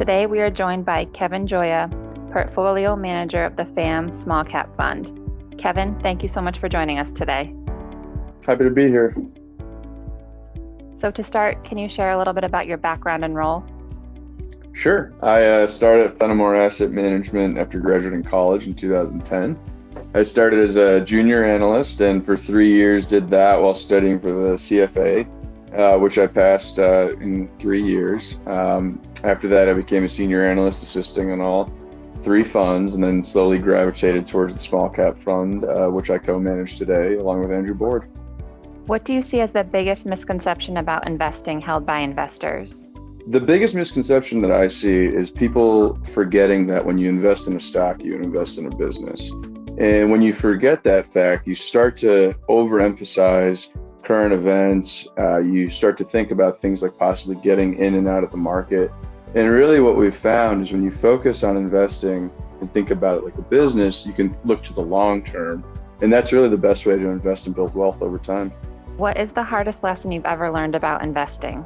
Today we are joined by Kevin Gioia, Portfolio Manager of the FAM Small Cap Fund. Kevin, thank you so much for joining us today. Happy to be here. So to start, can you share a little bit about your background and role? Sure. I started at Fenimore Asset Management after graduating college in 2010. I started as a junior analyst and for 3 years did that while studying for the CFA, which I passed in 3 years. After that, I became a senior analyst assisting on all 3 funds and then slowly gravitated towards the small cap fund, which I co-manage today along with Andrew Board. What do you see as the biggest misconception about investing held by investors? The biggest misconception that I see is people forgetting that when you invest in a stock, you invest in a business. And when you forget that fact, you start to overemphasize current events. You start to think about things like possibly getting in and out of the market. And really what we've found is when you focus on investing and think about it like a business, you can look to the long term. And that's really the best way to invest and build wealth over time. What is the hardest lesson you've ever learned about investing?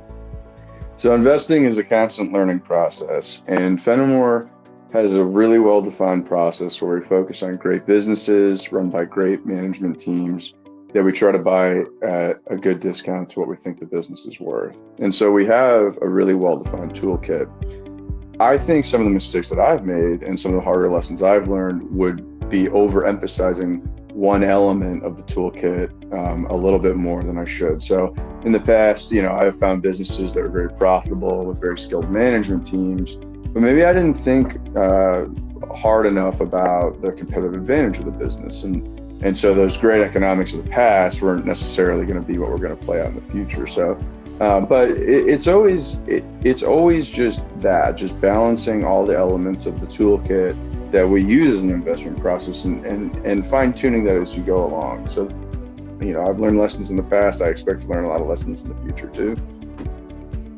So investing is a constant learning process, and Fenimore has a really well-defined process where we focus on great businesses run by great management teams that we try to buy at a good discount to what we think the business is worth. And so we have a really well-defined toolkit. I think some of the mistakes that I've made and some of the harder lessons I've learned would be overemphasizing one element of the toolkit a little bit more than I should. So in the past, I've found businesses that were very profitable with very skilled management teams, but maybe I didn't think hard enough about the competitive advantage of the business. And so those great economics of the past weren't necessarily going to be what we're going to play out in the future. So, but it's always just balancing all the elements of the toolkit that we use as an investment process and fine tuning that as you go along. So, I've learned lessons in the past. I expect to learn a lot of lessons in the future too.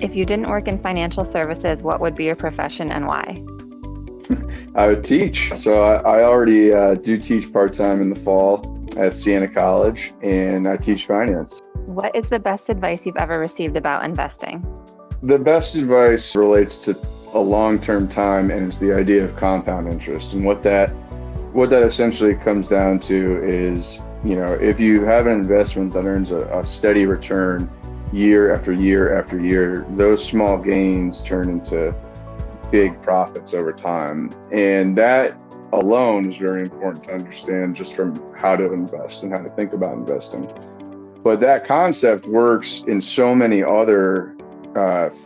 If you didn't work in financial services, what would be your profession and why? I would teach. So I already do teach part-time in the fall at Siena College, and I teach finance. What is the best advice you've ever received about investing? The best advice relates to a long-term time, and it's the idea of compound interest. And what that essentially comes down to is, if you have an investment that earns a steady return year after year after year, those small gains turn into big profits over time. And that alone is very important to understand just from how to invest and how to think about investing. But that concept works in so many other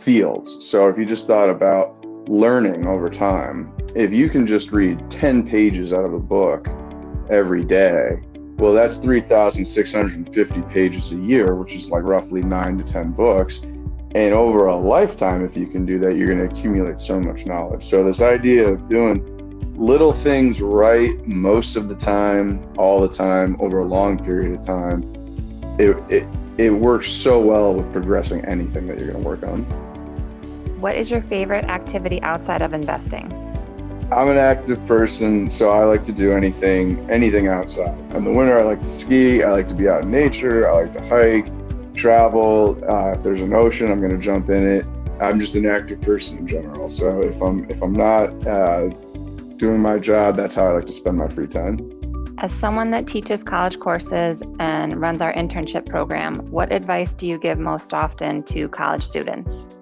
fields. So if you just thought about learning over time, if you can just read 10 pages out of a book every day, well, that's 3,650 pages a year, which is like roughly 9 to 10 books. And over a lifetime, if you can do that, you're going to accumulate so much knowledge. So this idea of doing little things right most of the time, all the time, over a long period of time, it works so well with progressing anything that you're going to work on. What is your favorite activity outside of investing? I'm an active person, so I like to do anything outside. In the winter, I like to ski. I like to be out in nature. I like to hike, travel. If there's an ocean, I'm going to jump in it. I'm just an active person in general. So if I'm not doing my job, that's how I like to spend my free time. As someone that teaches college courses and runs our internship program, what advice do you give most often to college students?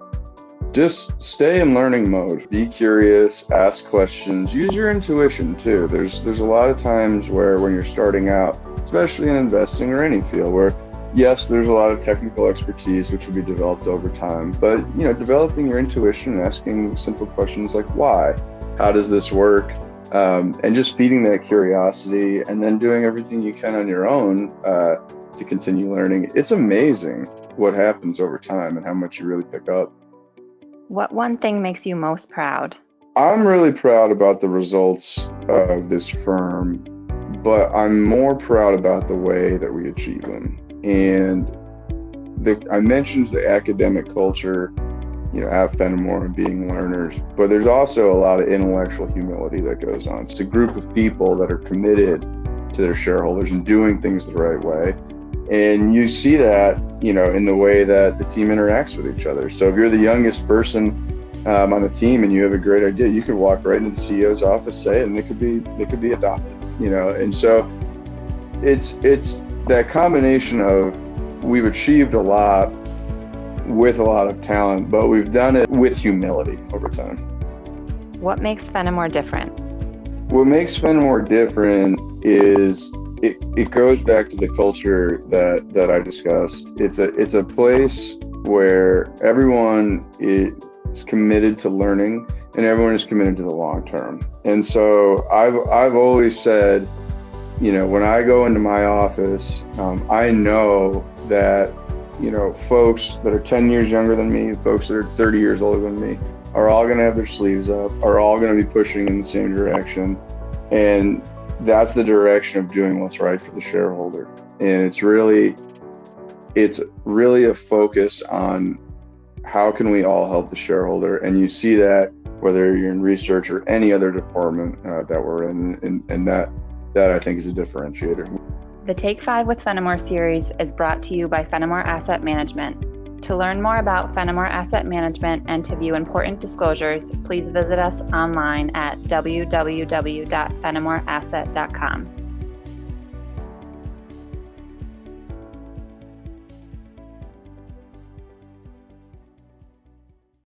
Just stay in learning mode. Be curious, ask questions, use your intuition too. There's a lot of times where when you're starting out, especially in investing or any field, where yes, there's a lot of technical expertise which will be developed over time, but developing your intuition, asking simple questions like why, how does this work, and just feeding that curiosity, and then doing everything you can on your own to continue learning. It's amazing what happens over time and how much you really pick up. What one thing makes you most proud? I'm really proud about the results of this firm, but I'm more proud about the way that we achieve them. And I mentioned the academic culture, at Fenimore and being learners, but there's also a lot of intellectual humility that goes on. It's a group of people that are committed to their shareholders and doing things the right way. And you see that, in the way that the team interacts with each other. So if you're the youngest person on the team and you have a great idea, you could walk right into the CEO's office, say it, and it could be adopted, and so it's that combination of we've achieved a lot with a lot of talent, but we've done it with humility over time. What makes Fenimore different? What makes Fenimore different is it goes back to the culture that I discussed. It's a place where everyone is committed to learning and everyone is committed to the long term. And so I've always said, when I go into my office, I know that folks that are 10 years younger than me, folks that are 30 years older than me, are all going to have their sleeves up, are all going to be pushing in the same direction. And that's the direction of doing what's right for the shareholder. And it's really a focus on how can we all help the shareholder. And you see that whether you're in research or any other department that we're in, and that I think is a differentiator. The Take 5 with Fenimore series is brought to you by Fenimore Asset Management. To learn more about Fenimore Asset Management and to view important disclosures, please visit us online at www.fenimoreasset.com.